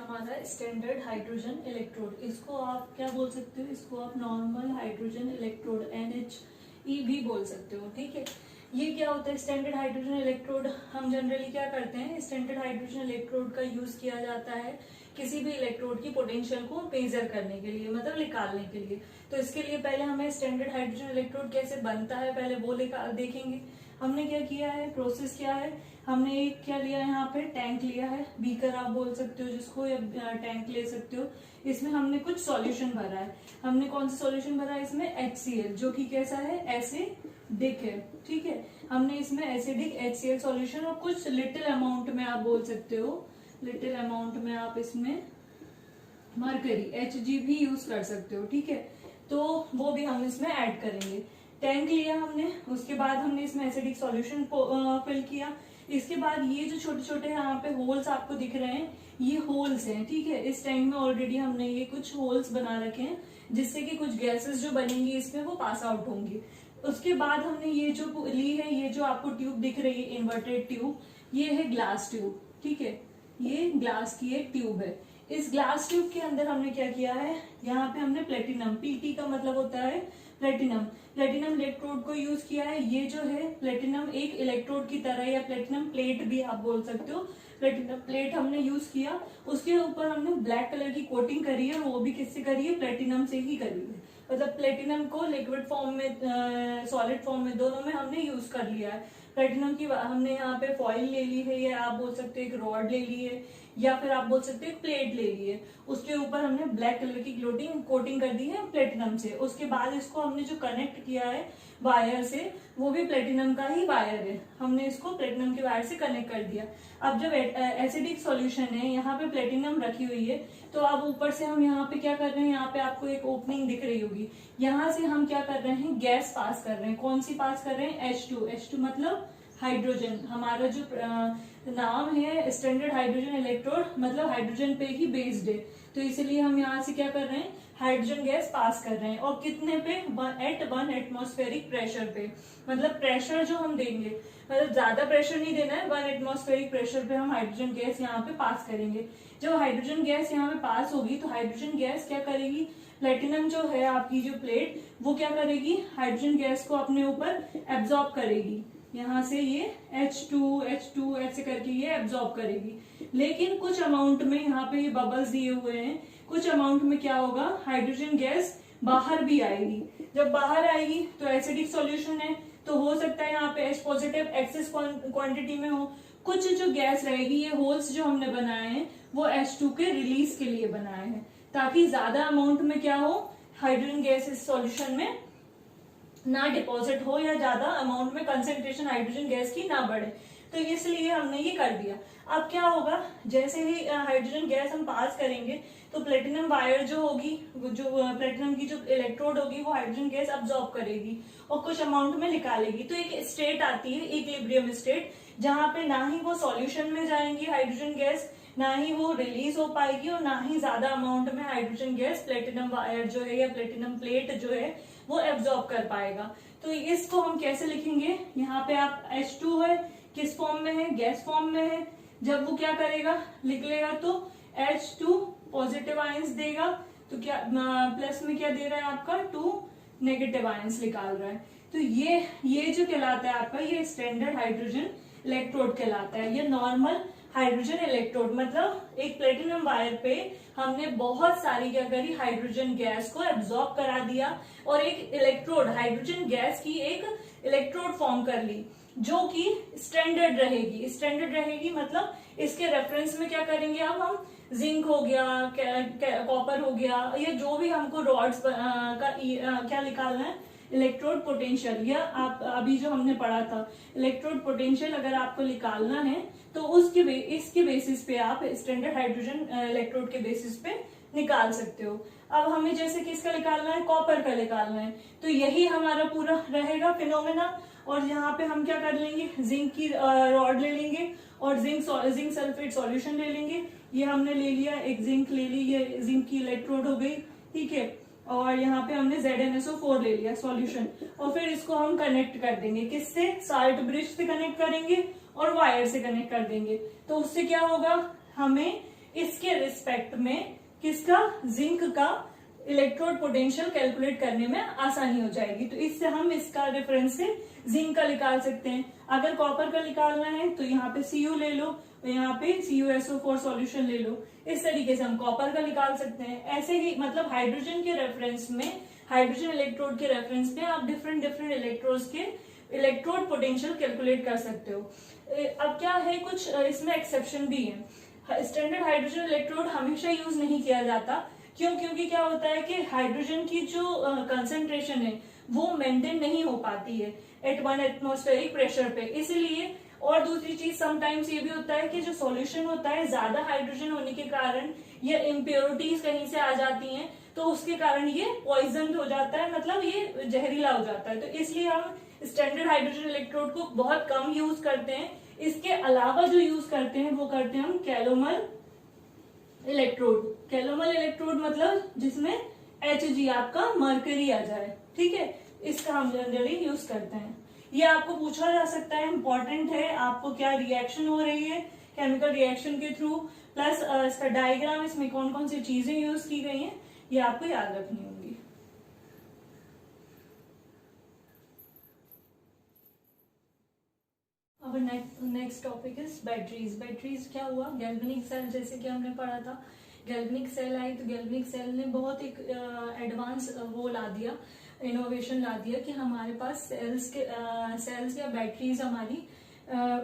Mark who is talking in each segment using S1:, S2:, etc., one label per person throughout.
S1: हमारा standard hydrogen electrode. इसको आप क्या बोल सकते हो, इसको आप नॉर्मल हाइड्रोजन इलेक्ट्रोड NHE भी बोल सकते हो। ठीक है, ये क्या होता है स्टैंडर्ड हाइड्रोजन इलेक्ट्रोड। हम जनरली क्या करते हैं, स्टैंडर्ड हाइड्रोजन इलेक्ट्रोड का यूज किया जाता है किसी भी इलेक्ट्रोड की पोटेंशियल को मेजर करने के लिए, मतलब निकालने के लिए। तो इसके लिए पहले हमें स्टैंडर्ड हाइड्रोजन इलेक्ट्रोड कैसे बनता है पहले वो देखेंगे। हमने क्या किया है, प्रोसेस क्या है, हमने एक क्या लिया है, यहाँ पे टैंक लिया है, बीकर आप बोल सकते हो जिसको, या टैंक ले सकते हो। इसमें हमने कुछ सॉल्यूशन भरा है। हमने कौन सा सॉल्यूशन भरा है, इसमें HCl, जो कि कैसा है, एसिडिक है। ठीक है, हमने इसमें एसिडिक HCl सॉल्यूशन और कुछ लिटिल अमाउंट में आप बोल सकते हो, लिटिल अमाउंट में आप इसमें मरकरी Hg भी यूज कर सकते हो। ठीक है, तो वो भी हम इसमें ऐड करेंगे। टैंक लिया हमने, उसके बाद हमने इसमें एसिडिक सॉल्यूशन फिल किया। इसके बाद ये जो छोटे छोटे यहाँ पे होल्स आपको दिख रहे हैं, ये होल्स हैं। ठीक है, इस टैंक में ऑलरेडी हमने ये कुछ होल्स बना रखे हैं जिससे कि कुछ गैसेस जो बनेंगी इसमें वो पास आउट होंगी। उसके बाद हमने ये जो ली है, ये जो आपको ट्यूब दिख रही है इन्वर्टेड ट्यूब, ये है ग्लास ट्यूब। ठीक है, ये ग्लास की एक ट्यूब है। इस ग्लास ट्यूब के अंदर हमने क्या किया है, यहाँ पे हमने प्लेटिनम, PT का मतलब होता है प्लेटिनम, प्लेटिनम इलेक्ट्रोड को यूज किया है। ये जो है प्लेटिनम एक इलेक्ट्रोड की तरह, या प्लेटिनम प्लेट भी आप बोल सकते हो, प्लेटिनम प्लेट हमने यूज किया। उसके ऊपर हमने ब्लैक कलर की कोटिंग करी है, वो भी किससे करी है, प्लेटिनम से ही करी है। मतलब प्लेटिनम को लिक्विड फॉर्म में, सॉलिड फॉर्म में, दोनों में हमने यूज कर लिया है। प्लेटिनम की हमने यहाँ पे फॉइल ले ली है, या आप बोल सकते हो एक रॉड ले ली है, या फिर आप बोल सकते हो एक प्लेट ले ली है। उसके ऊपर हमने ब्लैक कलर की कोटिंग कर दी है प्लेटिनम से। उसके बाद इसको हमने जो कनेक्ट किया है वायर से, वो भी प्लेटिनम का ही वायर है, हमने इसको प्लेटिनम के वायर से कनेक्ट कर दिया। अब जब एसिडिक सॉल्यूशन है, यहाँ पे प्लेटिनम रखी हुई है, तो अब ऊपर से हम यहाँ पे क्या कर रहे हैं, यहाँ पे आपको एक ओपनिंग दिख रही होगी, यहाँ से हम क्या कर रहे हैं, गैस पास कर रहे हैं। कौन सी पास कर रहे हैं, H2 मतलब हाइड्रोजन। हमारा जो नाम है स्टैंडर्ड हाइड्रोजन इलेक्ट्रोड, मतलब हाइड्रोजन पे ही बेस्ड है, तो इसलिए हम यहाँ से क्या कर रहे हैं, हाइड्रोजन गैस पास कर रहे हैं। और कितने पे, एट 1 एटमॉस्फेरिक प्रेशर पे। मतलब प्रेशर जो हम देंगे, मतलब ज्यादा प्रेशर नहीं देना है, 1 एटमॉस्फेरिक प्रेशर पे हम हाइड्रोजन गैस यहाँ पे पास करेंगे। जब हाइड्रोजन गैस यहाँ पे पास होगी तो हाइड्रोजन गैस क्या करेगी, प्लेटिनम जो है आपकी जो प्लेट, वो क्या करेगी, हाइड्रोजन गैस को अपने ऊपर एब्जॉर्ब करेगी। यहाँ से ये H2 ऐसे करके ये एब्जॉर्ब करेगी। लेकिन कुछ अमाउंट में यहाँ पे ये बबल्स दिए हुए हैं, कुछ अमाउंट में क्या होगा, हाइड्रोजन गैस बाहर भी आएगी। जब बाहर आएगी तो एसिडिक सॉल्यूशन है, तो हो सकता है यहाँ पे H पॉजिटिव एक्सेस क्वांटिटी में हो। कुछ जो गैस रहेगी, ये होल्स जो हमने बनाए हैं वो H2 के रिलीज के लिए बनाए हैं, ताकि ज्यादा अमाउंट में क्या हो, हाइड्रोजन गैस इस सॉल्यूशन में ना डिपॉजिट हो, या ज्यादा अमाउंट में कंसेंट्रेशन हाइड्रोजन गैस की ना बढ़े। तो इसलिए हमने ये कर दिया। अब क्या होगा, जैसे ही हाइड्रोजन गैस हम पास करेंगे तो प्लेटिनम वायर जो होगी, जो प्लेटिनम की जो इलेक्ट्रोड होगी, वो हाइड्रोजन गैस अब्सॉर्ब करेगी और कुछ अमाउंट में निकालेगी। तो एक स्टेट आती है, इक्विलिब्रियम स्टेट, जहां पे ना ही वो सॉल्यूशन में जाएंगी हाइड्रोजन गैस, ना ही वो रिलीज हो पाएगी, और ना ही ज्यादा अमाउंट में हाइड्रोजन गैस प्लेटिनम वायर जो है, या प्लेटिनम प्लेट जो है, वो एब्जॉर्ब कर पाएगा। तो इसको हम कैसे लिखेंगे, यहाँ पे आप H2 है, किस फॉर्म में है, गैस फॉर्म में है। जब वो क्या करेगा, लिख लेगा तो H2 पॉजिटिव आयंस देगा, तो क्या प्लस में क्या दे रहा है आपका, 2 नेगेटिव आयंस निकाल रहा है। तो ये जो कहलाता है आपका, ये स्टैंडर्ड हाइड्रोजन इलेक्ट्रोड कहलाता है। ये नॉर्मल हाइड्रोजन इलेक्ट्रोड, मतलब एक प्लेटिनम वायर पे हमने बहुत सारी क्या करी, हाइड्रोजन गैस को एब्जॉर्ब करा दिया, और एक इलेक्ट्रोड, हाइड्रोजन गैस की एक इलेक्ट्रोड फॉर्म कर ली, जो कि स्टैंडर्ड रहेगी। स्टैंडर्ड रहेगी मतलब इसके रेफरेंस में क्या करेंगे, अब हम जिंक हो गया, कॉपर हो गया, या जो भी हमको रॉड्स का क्या निकालना है, इलेक्ट्रोड पोटेंशियल, या आप अभी जो हमने पढ़ा था इलेक्ट्रोड पोटेंशियल, अगर आपको निकालना है तो इसके बेसिस पे आप स्टैंडर्ड हाइड्रोजन इलेक्ट्रोड के बेसिस पे निकाल सकते हो। अब हमें जैसे किसका निकालना है, कॉपर का निकालना है, तो यही हमारा पूरा रहेगा फिनोमेना। और यहाँ पे हम क्या कर लेंगे, जिंक की रॉड ले लेंगे और जिंक सल्फेट सॉल्यूशन ले लेंगे। ये हमने ले लिया, एक जिंक ले ली, ये जिंक की इलेक्ट्रोड हो गई, ठीक है। और यहाँ पे हमने ZnSO4 ले लिया सॉल्यूशन, और फिर इसको हम कनेक्ट कर देंगे, किससे, साल्ट ब्रिज से कनेक्ट करेंगे और वायर से कनेक्ट कर देंगे। तो उससे क्या होगा, हमें इसके रिस्पेक्ट में किसका, जिंक का इलेक्ट्रोड पोटेंशियल कैलकुलेट करने में आसानी हो जाएगी। तो इससे हम इसका रेफरेंस से जिंक का निकाल सकते हैं। अगर कॉपर का निकालना है तो यहाँ पे Cu ले लो, यहाँ पे CuSO4 सॉल्यूशन ले लो। इस तरीके से हम कॉपर का निकाल सकते हैं। ऐसे ही मतलब हाइड्रोजन के रेफरेंस में, हाइड्रोजन इलेक्ट्रोड के रेफरेंस में आप डिफरेंट डिफरेंट इलेक्ट्रोड्स के इलेक्ट्रोड पोटेंशियल कैलकुलेट कर सकते हो। अब क्या है, कुछ इसमें एक्सेप्शन भी है। स्टैंडर्ड हाइड्रोजन इलेक्ट्रोड हमेशा यूज नहीं किया जाता। क्यों? क्योंकि क्या होता है कि हाइड्रोजन की जो कंसंट्रेशन है वो मेंटेन नहीं हो पाती है एट 1 एटमॉस्फेरिक प्रेशर पे, इसलिए। और दूसरी चीज समटाइम्स ये भी होता है कि जो सॉल्यूशन होता है ज्यादा हाइड्रोजन होने के कारण या इम्प्योरिटीज कहीं से आ जाती हैं, तो उसके कारण ये पॉइजन हो जाता है, मतलब ये जहरीला हो जाता है। तो इसलिए हम स्टैंडर्ड हाइड्रोजन इलेक्ट्रोड को बहुत कम यूज करते हैं। इसके अलावा जो यूज करते हैं वो करते हैं हम कैलोमर इलेक्ट्रोड। कैलोमर इलेक्ट्रोड मतलब जिसमें Hg आपका मरकरी आ जाए, ठीक है, इसका हम जनरली यूज करते हैं। ये आपको पूछा जा सकता है, इंपॉर्टेंट है, आपको क्या रिएक्शन हो रही है केमिकल रिएक्शन के थ्रू, प्लस इसका डायग्राम, इसमें कौन कौन सी चीजें यूज की गई हैं, ये आपको याद रखनी होगी। अब next topic is batteries. Batteries क्या हुआ, गैल्वेनिक सेल, जैसे कि हमने पढ़ा था, गैल्वेनिक सेल आई तो गैल्वेनिक सेल ने बहुत एक एडवांस वो ला दिया, इनोवेशन ला दिया कि हमारे पास सेल्स या बैटरीज हमारी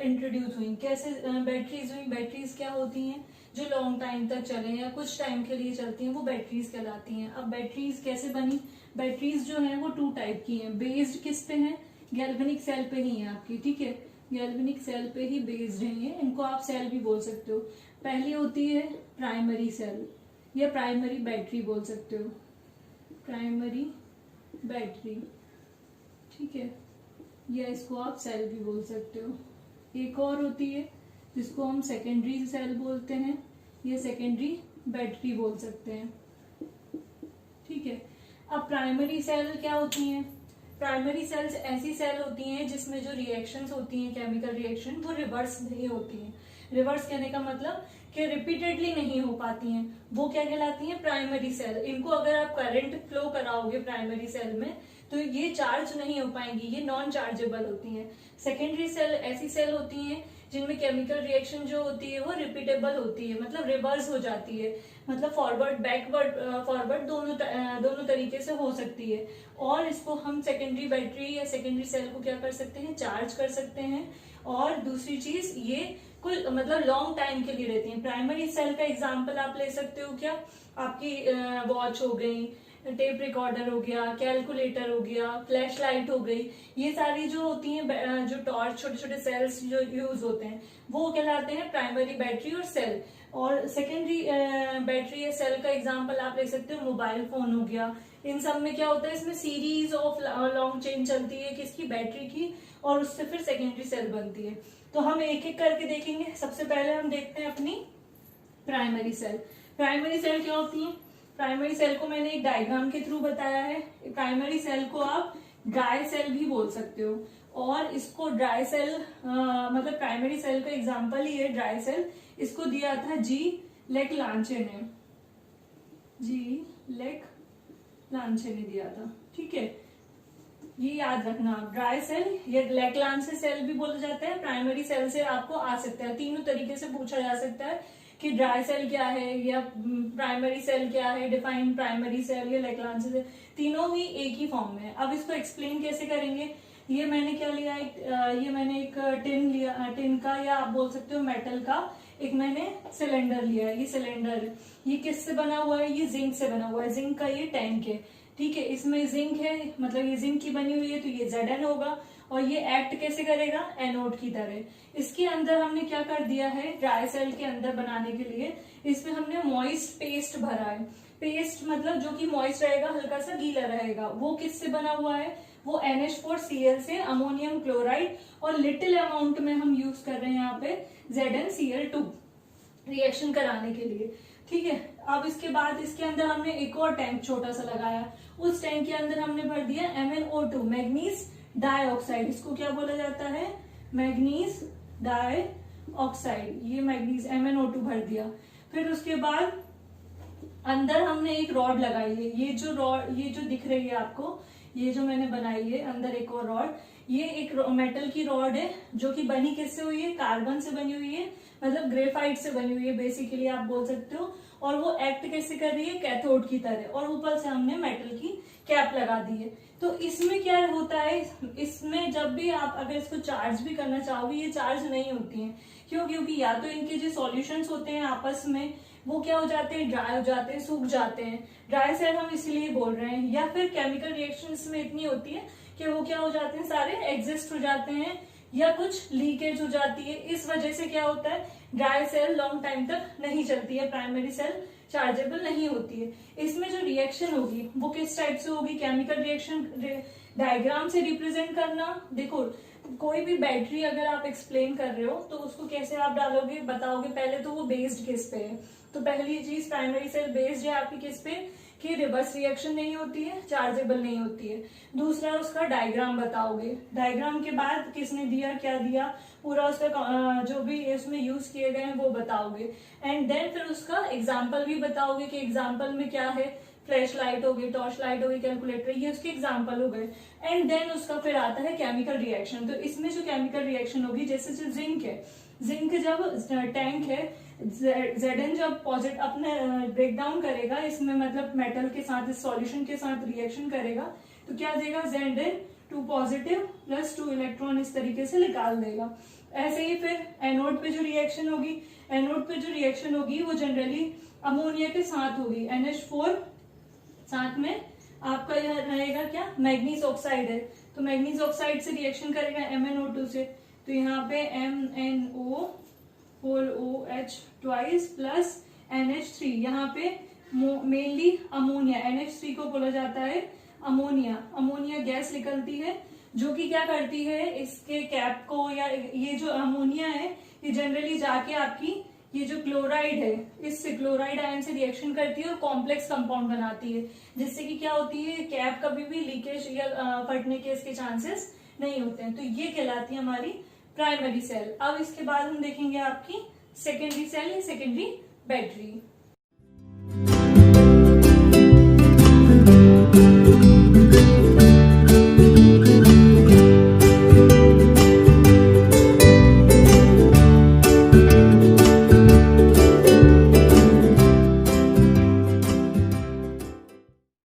S1: इंट्रोड्यूस हुई। कैसे बैटरीज हुई? बैटरीज क्या होती हैं, जो लॉन्ग टाइम तक चले या कुछ टाइम के लिए चलती हैं, वो बैटरीज कहलाती हैं। अब बैटरीज कैसे बनी? बैटरीज जो है वो 2 टाइप की हैं। बेस्ड किस पे है? गैल्वेनिक सेल पे ही है आपकी, ठीक है, गैल्वेनिक सेल पे ही बेस्ड है ये। इनको आप सेल भी बोल सकते हो। पहली होती है प्राइमरी सेल या प्राइमरी बैटरी बोल सकते हो, प्राइमरी बैटरी, ठीक है, या इसको आप सेल भी बोल सकते हो। एक और होती है जिसको हम सेकेंडरी सेल बोलते हैं या सेकेंडरी बैटरी बोल सकते हैं, ठीक है। अब प्राइमरी सेल क्या होती हैं? प्राइमरी सेल्स ऐसी सेल होती हैं जिसमें जो रिएक्शंस होती हैं, केमिकल रिएक्शन, वो रिवर्स नहीं होती हैं। रिवर्स कहने का मतलब कि रिपीटेडली नहीं हो पाती हैं, वो क्या कहलाती हैं? Primary cell. इनको अगर आप करंट फ्लो कराओगे प्राइमरी सेल में तो ये चार्ज नहीं हो पाएंगी, ये नॉन चार्जेबल होती हैं। सेकेंडरी सेल ऐसी सेल होती हैं जिनमें केमिकल रिएक्शन जो होती है वो रिपीटेबल होती है, मतलब रिवर्स हो जाती है, मतलब फॉरवर्ड बैकवर्ड फॉरवर्ड दोनों तरीके से हो सकती है। और इसको हम सेकेंडरी बैटरी या सेकेंडरी सेल को क्या कर सकते हैं? चार्ज कर सकते हैं। और दूसरी चीज, ये कुल मतलब लॉन्ग टाइम के लिए रहती है। प्राइमरी सेल का एग्जांपल आप ले सकते हो क्या? आपकी वॉच हो गई, टेप रिकॉर्डर हो गया, कैलकुलेटर हो गया, फ्लैश लाइट हो गई, ये सारी जो होती हैं, जो टॉर्च, छोटे छोटे सेल्स जो यूज होते हैं, वो कहलाते हैं प्राइमरी बैटरी और सेल। और सेकेंडरी बैटरी या सेल का एग्जांपल आप ले सकते हो, मोबाइल फोन हो गया। इन सब में क्या होता है? इसमें सीरीज ऑफ लॉन्ग चेन चलती है किसकी? बैटरी की, और उससे फिर सेकेंडरी सेल बनती है। तो हम एक एक करके देखेंगे। सबसे पहले हम देखते हैं अपनी प्राइमरी सेल। प्राइमरी सेल क्या होती है? प्राइमरी सेल को मैंने एक डायग्राम के थ्रू बताया है। प्राइमरी सेल को आप ड्राई सेल भी बोल सकते हो, और इसको ड्राई सेल मतलब प्राइमरी सेल का एग्जांपल ही है ड्राई सेल। इसको दिया था जी लेक-लांचे ने, जी लेक-लांचे ने दिया था, ठीक है, ये याद रखना आप। ड्राई सेल या लेक-लांचे सेल भी बोला जाता है। प्राइमरी सेल से आपको आ सकता है, तीनों तरीके से पूछा जा सकता है कि ड्राई सेल क्या है या प्राइमरी सेल क्या है, डिफाइंड प्राइमरी सेल या लेक-लांचे सेल, तीनों ही एक ही फॉर्म में है। अब इसको एक्सप्लेन कैसे करेंगे? ये मैंने क्या लिया, ये मैंने एक टिन लिया, टिन का या आप बोल सकते हो मेटल का एक मैंने सिलेंडर लिया है। ये सिलेंडर, ये किससे बना हुआ है? ये जिंक से बना हुआ है। जिंक का ये टैंक है, ठीक है, इसमें जिंक है, मतलब ये जिंक की बनी हुई है, तो ये Zn होगा। और ये एक्ट कैसे करेगा? एनोड की तरह। इसके अंदर हमने क्या कर दिया है? ड्राई सेल के अंदर बनाने के लिए इसमें हमने मॉइस्ट पेस्ट भरा है। पेस्ट मतलब जो कि मॉइस्ट रहेगा, हल्का सा गीला रहेगा। वो किससे बना हुआ है? वो NH4Cl से, अमोनियम क्लोराइड, और लिटिल अमाउंट में हम यूज कर रहे हैं यहाँ पे ZnCl2 रिएक्शन कराने के लिए, ठीक है। अब इसके बाद इसके अंदर हमने एक और टैंक छोटा सा लगाया। उस टैंक के अंदर हमने भर दिया MnO2, मैग्नीज डाइऑक्साइड। इसको क्या बोला जाता है? Manganese dioxide. ये मैग्नीज MnO2 भर दिया। फिर उसके बाद अंदर हमने एक रॉड लगाई है, ये जो दिख रही है आपको, ये जो मैंने बनाई है अंदर एक और रॉड, ये एक मेटल की रॉड है जो कि बनी किससे हुई है, कार्बन से बनी हुई है, मतलब ग्रेफाइट से बनी हुई है बेसिकली आप बोल सकते हो। और वो एक्ट कैसे कर रही है, कैथोड की तरह, और ऊपर से हमने मेटल की कैप लगा दी है। तो इसमें क्या होता है, इसमें जब भी आप अगर इसको चार्ज भी करना चाहोगे, ये चार्ज नहीं होती है। क्यों? क्योंकि या तो इनके जो सॉल्यूशंस होते हैं आपस में वो क्या हो जाते हैं, ड्राई हो जाते हैं, सूख जाते हैं, ड्राई सेल हम इसलिए बोल रहे हैं, या फिर केमिकल रिएक्शंस में इतनी होती है कि वो क्या हो जाते हैं, सारे एग्जिस्ट हो जाते हैं, या कुछ लीकेज हो जाती है। इस वजह से क्या होता है, ड्राई सेल लॉन्ग टाइम तक नहीं चलती है, प्राइमरी सेल चार्जेबल नहीं होती है। इसमें जो रिएक्शन होगी वो किस टाइप से होगी, केमिकल रिएक्शन डायग्राम से रिप्रेजेंट करना। देखो कोई भी बैटरी अगर आप एक्सप्लेन कर रहे हो तो उसको कैसे आप डालोगे, बताओगे, पहले तो वो बेस्ड किस पे है। तो पहली चीज प्राइमरी सेल बेस्ड है आपकी किस पे, कि रिवर्स रिएक्शन नहीं होती है, चार्जेबल नहीं होती है। दूसरा उसका डायग्राम बताओगे, डायग्राम के बाद किसने दिया, क्या दिया, पूरा उसका जो भी उसमें यूज किए गए हैं वो बताओगे। एंड देन फिर उसका एग्जाम्पल भी बताओगे कि एग्जाम्पल में क्या है, फ्लैश लाइट हो गई, टॉर्च लाइट हो गई, कैलकुलेटर, ये उसके एग्जाम्पल हो गए। एंड देन उसका फिर आता है केमिकल रिएक्शन। तो इसमें जो केमिकल रिएक्शन होगी, जैसे जो जिंक है, जिंक जब टैंक है, Zn जब पॉजिटिव अपने ब्रेक डाउन करेगा इसमें, मतलब मेटल के साथ, इस सॉल्यूशन के साथ रिएक्शन करेगा, तो क्या देगा, Zn 2 पॉजिटिव प्लस 2 इलेक्ट्रॉन इस तरीके से निकाल देगा। ऐसे ही फिर एनोड पे जो रिएक्शन होगी, एनोड पे जो रिएक्शन होगी वो जनरली अमोनिया के साथ होगी, NH4, साथ में आपका यह रहेगा क्या, मैग्नीज ऑक्साइड है, तो मैग्नीज ऑक्साइड से रिएक्शन करेगा MnO2 से, तो यहाँ पे MnO whole OH twice plus NH3, यहाँ पे मेनली अमोनिया, NH3 को बोला जाता है अमोनिया। अमोनिया गैस निकलती है जो कि क्या करती है, इसके कैप को, या ये जो अमोनिया है ये जनरली जाके आपकी ये जो क्लोराइड है, इससे क्लोराइड आयन से रिएक्शन करती है और कॉम्प्लेक्स कंपाउंड बनाती है, जिससे कि क्या होती है, कैप कभी भी लीकेज या फटने के इसके चांसेस नहीं होते हैं। तो ये कहलाती है हमारी प्राइमरी सेल। अब इसके बाद हम देखेंगे आपकी सेकेंडरी सेल या सेकेंडरी बैटरी।